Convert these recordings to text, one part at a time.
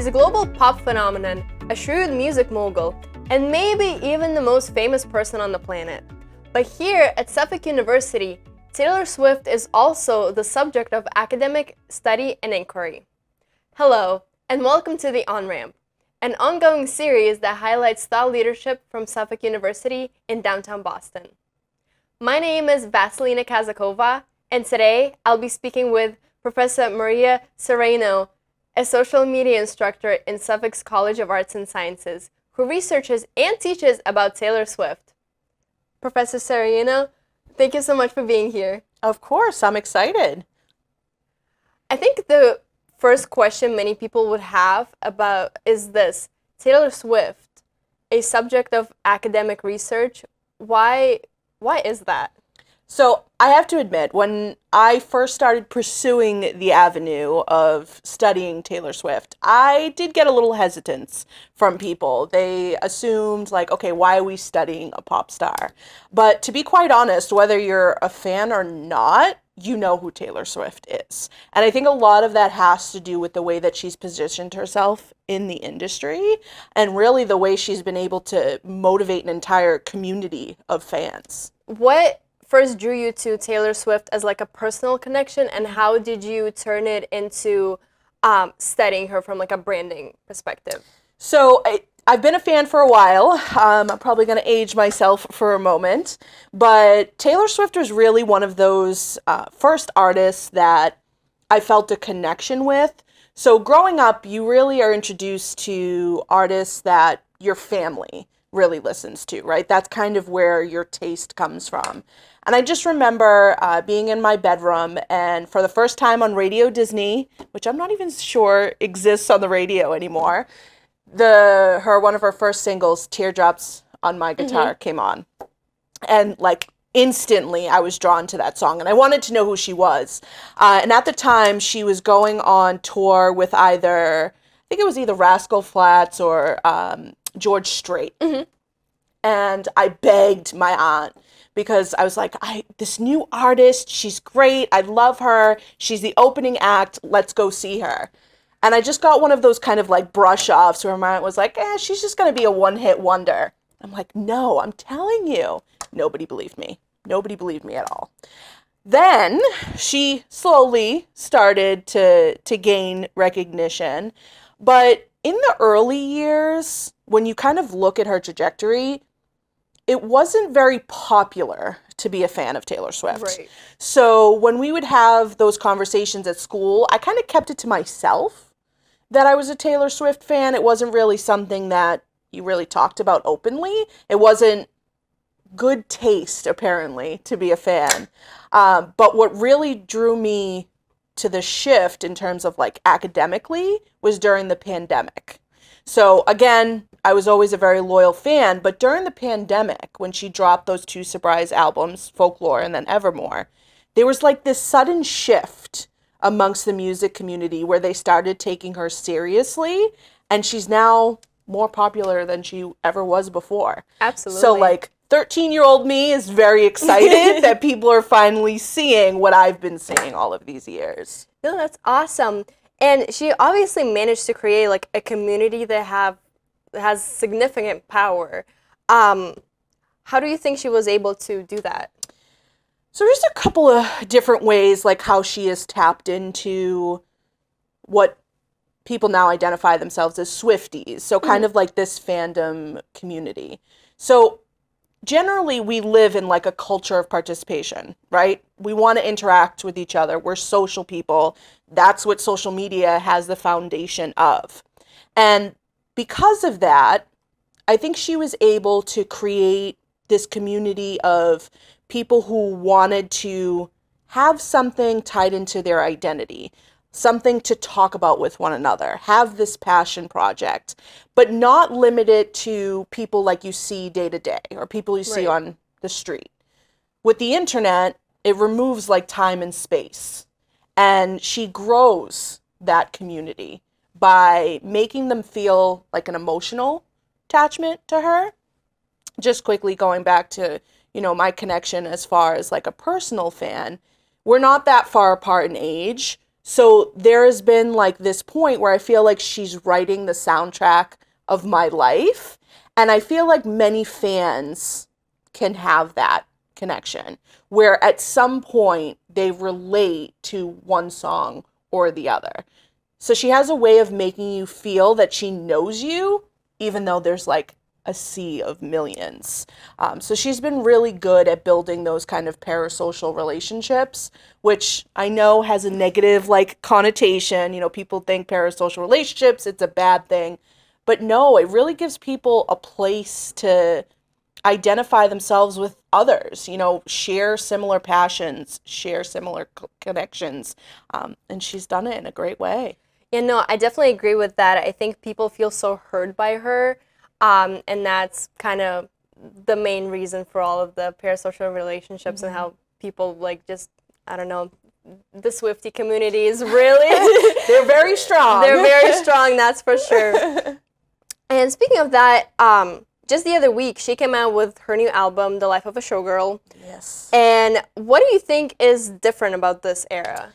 She's a global pop phenomenon, a shrewd music mogul, and maybe even the most famous person on the planet. But here at Suffolk University, Taylor Swift is also the subject of academic study and inquiry. Hello, and welcome to The On-Ramp, an ongoing series that highlights thought leadership from Suffolk University in downtown Boston. My name is Vasilina Kazakova, and today I'll be speaking with Professor Maria Serraino, a social media instructor in Suffolk's College of Arts and Sciences, who researches and teaches about Taylor Swift. Professor Serraino, thank you so much for being here. Of course, I'm excited. I think the first question many people would have about is this: Taylor Swift, a subject of academic research. Why is that? So I have to admit, when I first started pursuing the avenue of studying Taylor Swift, I did get a little hesitance from people. They assumed, like, okay, why are we studying a pop star? But to be quite honest, whether you're a fan or not, you know who Taylor Swift is. And I think a lot of that has to do with the way that she's positioned herself in the industry and really the way she's been able to motivate an entire community of fans. What first drew you to Taylor Swift as like a personal connection, and how did you turn it into studying her from like a branding perspective? So I've been a fan for a while. I'm probably going to age myself for a moment, but Taylor Swift was really one of those first artists that I felt a connection with. So growing up, you really are introduced to artists that your family really listens to, right? That's kind of where your taste comes from. And I just remember being in my bedroom, and for the first time on Radio Disney, which I'm not even sure exists on the radio anymore, one of her first singles, Teardrops on My Guitar, came on. And like instantly I was drawn to that song, and I wanted to know who she was. And at the time she was going on tour with either Rascal Flatts or George Strait. And I begged my aunt, because I was like, this new artist, she's great, I love her, she's the opening act, let's go see her. And I just got one of those kind of like brush offs where my aunt was like, she's just going to be a one-hit wonder. I'm like, no, I'm telling you. Nobody believed me. Nobody believed me at all. Then she slowly started to gain recognition. But in the early years, when you kind of look at her trajectory, it wasn't very popular to be a fan of Taylor Swift. Right. So when we would have those conversations at school, I kind of kept it to myself that I was a Taylor Swift fan. It wasn't really something that you really talked about openly. It wasn't good taste, apparently, to be a fan. But what really drew me to the shift in terms of like academically was during the pandemic. So again, I was always a very loyal fan, but during the pandemic, when she dropped those two surprise albums, Folklore and then Evermore, there was like this sudden shift amongst the music community where they started taking her seriously, and she's now more popular than she ever was before. Absolutely. So like 13-year-old me is very excited that people are finally seeing what I've been seeing all of these years. No, that's awesome. And she obviously managed to create like a community that has significant power. How do you think she was able to do that? So there's a couple of different ways, like how she has tapped into what people now identify themselves as Swifties. So kind of like this fandom community. So generally we live in like a culture of participation, right? We want to interact with each other. We're social people. That's what social media has the foundation of. And because of that, I think she was able to create this community of people who wanted to have something tied into their identity, something to talk about with one another, have this passion project, but not limit it to people like you see day to day or people you see on the street. With the internet, it removes like time and space, and she grows that community by making them feel like an emotional attachment to her. Just quickly going back to, my connection as far as like a personal fan, we're not that far apart in age. So there has been like this point where I feel like she's writing the soundtrack of my life. And I feel like many fans can have that connection where at some point they relate to one song or the other. So she has a way of making you feel that she knows you, even though there's like a sea of millions. So she's been really good at building those kind of parasocial relationships, which I know has a negative like connotation. You know, people think parasocial relationships, it's a bad thing. But no, it really gives people a place to identify themselves with others, you know, share similar passions, share similar connections. And she's done it in a great way. Yeah, no, I definitely agree with that. I think people feel so heard by her, and that's kind of the main reason for all of the parasocial relationships and how people like just, I don't know, the Swiftie community is really They're very strong. They're very strong, that's for sure. And speaking of that, just the other week, she came out with her new album, The Life of a Showgirl. Yes. And what do you think is different about this era?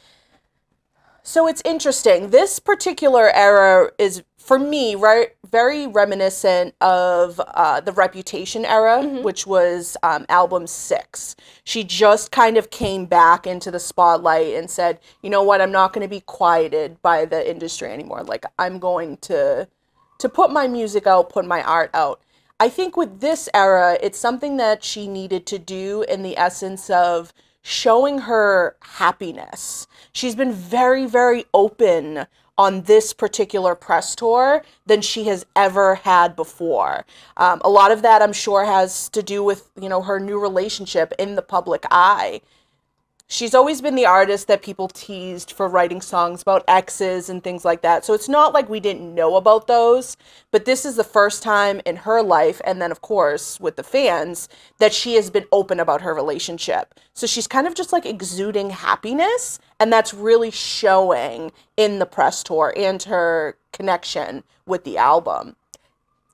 So it's interesting. This particular era is, for me, very reminiscent of the Reputation era, which was album 6. She just kind of came back into the spotlight and said, you know what, I'm not going to be quieted by the industry anymore. Like, I'm going to put my music out, put my art out. I think with this era, it's something that she needed to do in the essence of showing her happiness. She's been very, very open on this particular press tour than she has ever had before. A lot of that, I'm sure, has to do with, you know, her new relationship in the public eye. She's always been the artist that people teased for writing songs about exes and things like that. So it's not like we didn't know about those, but this is the first time in her life, and then of course with the fans, that she has been open about her relationship. So she's kind of just like exuding happiness, and that's really showing in the press tour and her connection with the album.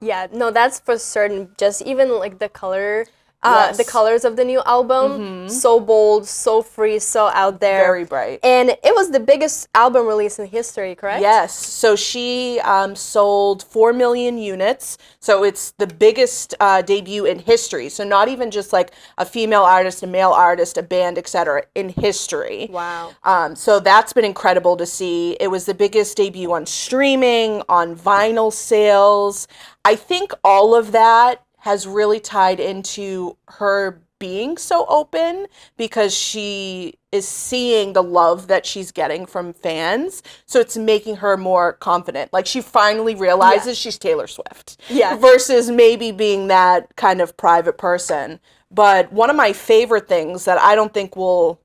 Yeah, no, that's for certain. Just even like the color. Yes. The colors of the new album, so bold, so free, so out there. Very bright. And it was the biggest album release in history, correct? Yes. So she sold 4 million units. So it's the biggest debut in history. So not even just like a female artist, a male artist, a band, etc. in history. Wow. So that's been incredible to see. It was the biggest debut on streaming, on vinyl sales. I think all of that has really tied into her being so open because she is seeing the love that she's getting from fans. So it's making her more confident. Like she finally realizes she's Taylor Swift. Yeah. Versus maybe being that kind of private person. But one of my favorite things that I don't think will,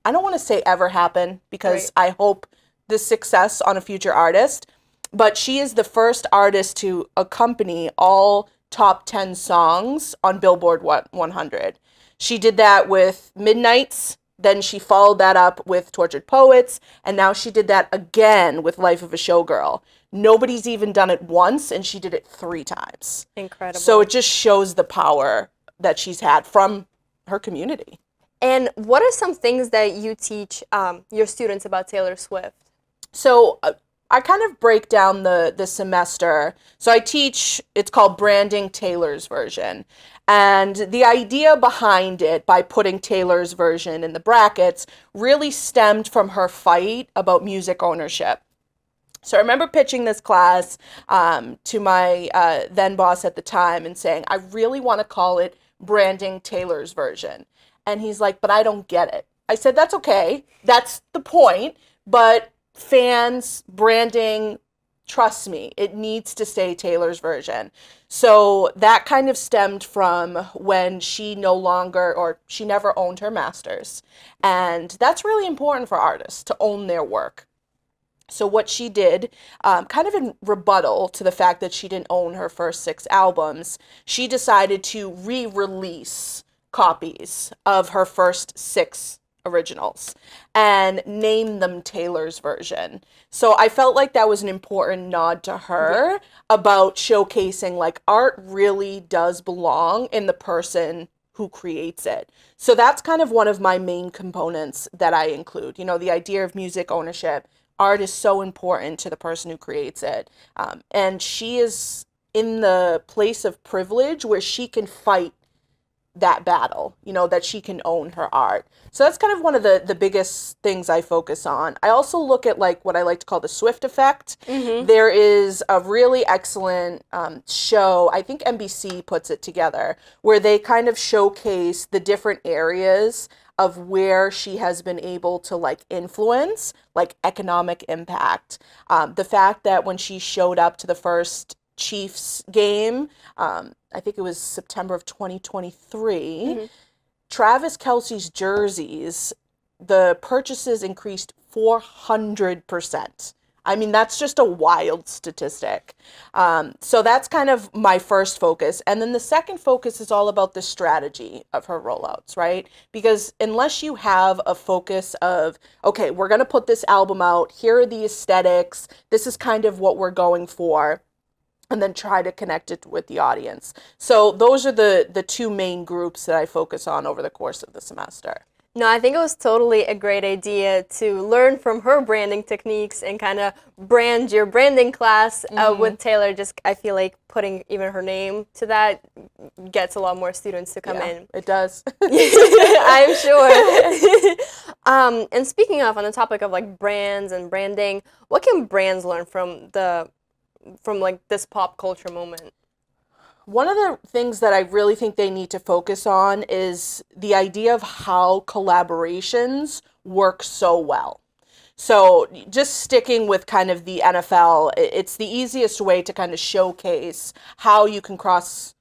I don't want to say ever happen because I hope the success on a future artist, but she is the first artist to accompany all top 10 songs on Billboard 100. She did that with Midnights, then she followed that up with Tortured Poets, and now she did that again with Life of a Showgirl. Nobody's even done it once, and she did it 3 times. Incredible. So it just shows the power that she's had from her community. And what are some things that you teach your students about Taylor Swift? So I kind of break down the semester. So I teach, it's called Branding Taylor's Version. And the idea behind it, by putting Taylor's version in the brackets, really stemmed from her fight about music ownership. So I remember pitching this class to my then boss at the time and saying, I really want to call it Branding Taylor's Version. And he's like, but I don't get it. I said, that's okay. That's the point. But fans, branding, trust me, it needs to stay Taylor's version. So that kind of stemmed from when she no longer, or she never owned her masters. And that's really important for artists to own their work. So what she did, kind of in rebuttal to the fact that she didn't own her first 6 albums, she decided to re-release copies of her first 6 originals and name them Taylor's version. So I felt like that was an important nod to her about showcasing like art really does belong in the person who creates it. So that's kind of one of my main components that I include. You know, the idea of music ownership. Art is so important to the person who creates it. And she is in the place of privilege where she can fight that battle, you know, that she can own her art. So that's kind of one of the biggest things I focus on. I also look at like what I like to call the Swift effect. There is a really excellent show, I think NBC puts it together, where they kind of showcase the different areas of where she has been able to like influence, like economic impact. The fact that when she showed up to the first Chiefs game, I think it was September of 2023, Travis Kelce's jerseys, the purchases increased 400%. I mean, that's just a wild statistic. So that's kind of my first focus. And then the second focus is all about the strategy of her rollouts, right? Because unless you have a focus of, okay, we're going to put this album out, here are the aesthetics, this is kind of what we're going for, and then try to connect it with the audience. So those are the two main groups that I focus on over the course of the semester. No, I think it was totally a great idea to learn from her branding techniques and kind of brand your branding class with Taylor. Just, I feel like putting even her name to that gets a lot more students to come in. It does. I'm sure. And speaking of, on the topic of like brands and branding, what can brands learn from like this pop culture moment? One of the things that I really think they need to focus on is the idea of how collaborations work so well. So just sticking with kind of the NFL, it's the easiest way to kind of showcase how you can cross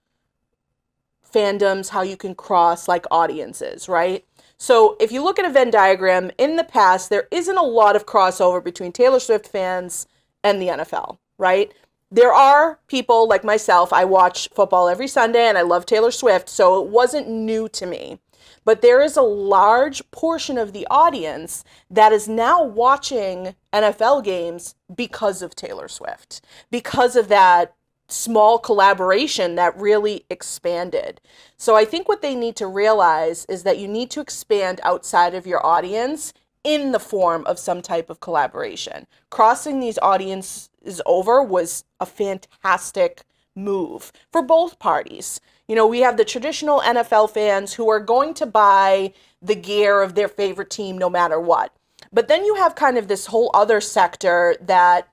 fandoms, how you can cross like audiences, right? So if you look at a Venn diagram, in the past, there isn't a lot of crossover between Taylor Swift fans and the NFL, right? There are people like myself, I watch football every Sunday and I love Taylor Swift, so it wasn't new to me. But there is a large portion of the audience that is now watching NFL games because of Taylor Swift, because of that small collaboration that really expanded. So I think what they need to realize is that you need to expand outside of your audience in the form of some type of collaboration. Crossing these audiences over was a fantastic move for both parties. You know, we have the traditional NFL fans who are going to buy the gear of their favorite team no matter what. But then you have kind of this whole other sector that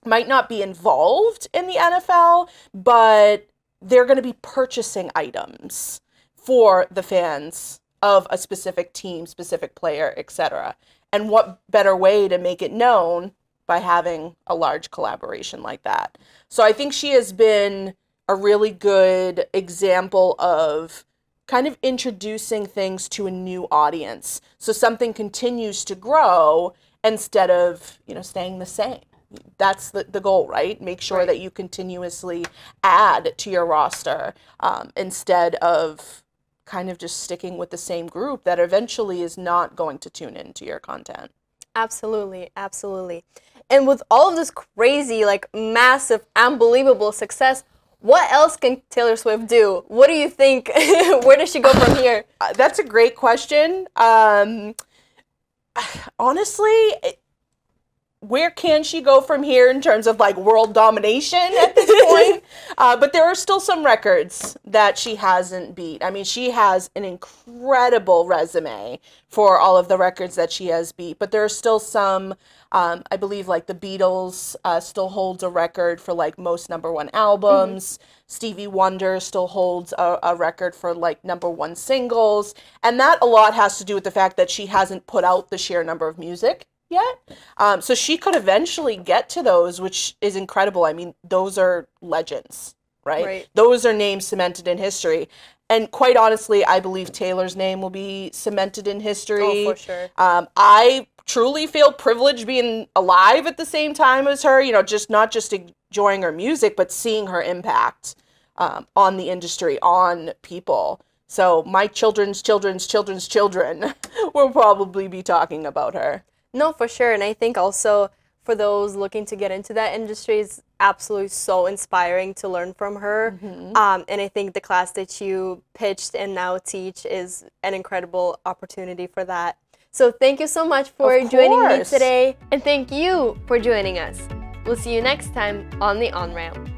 might not be involved in the NFL, but they're going to be purchasing items for the fans of a specific team, specific player, etc. And what better way to make it known by having a large collaboration like that? So I think she has been a really good example of kind of introducing things to a new audience. So something continues to grow instead of, you know, staying the same. That's the goal, right? Make sure that you continuously add to your roster instead of kind of just sticking with the same group that eventually is not going to tune into your content. Absolutely, absolutely. And with all of this crazy, like massive, unbelievable success, what else can Taylor Swift do? What do you think? Where does she go from here? That's a great question. Honestly, where can she go from here in terms of like world domination at this point? But there are still some records that she hasn't beat. I mean, she has an incredible resume for all of the records that she has beat, but there are still some, I believe like the Beatles still holds a record for like most #1 albums. Stevie Wonder still holds a record for like #1 singles. And that a lot has to do with the fact that she hasn't put out the sheer number of music yet. So she could eventually get to those, which is incredible. I mean, those are legends, right? Those are names cemented in history. And quite honestly, I believe Taylor's name will be cemented in history. Oh, for sure. I truly feel privileged being alive at the same time as her, you know, just not just enjoying her music, but seeing her impact on the industry, on people. So my children's children's children will probably be talking about her. No, for sure. And I think also for those looking to get into that industry is absolutely so inspiring to learn from her. And I think the class that you pitched and now teach is an incredible opportunity for that. So thank you so much for joining me today, and thank you for joining us. We'll see you next time on the On-Ramp.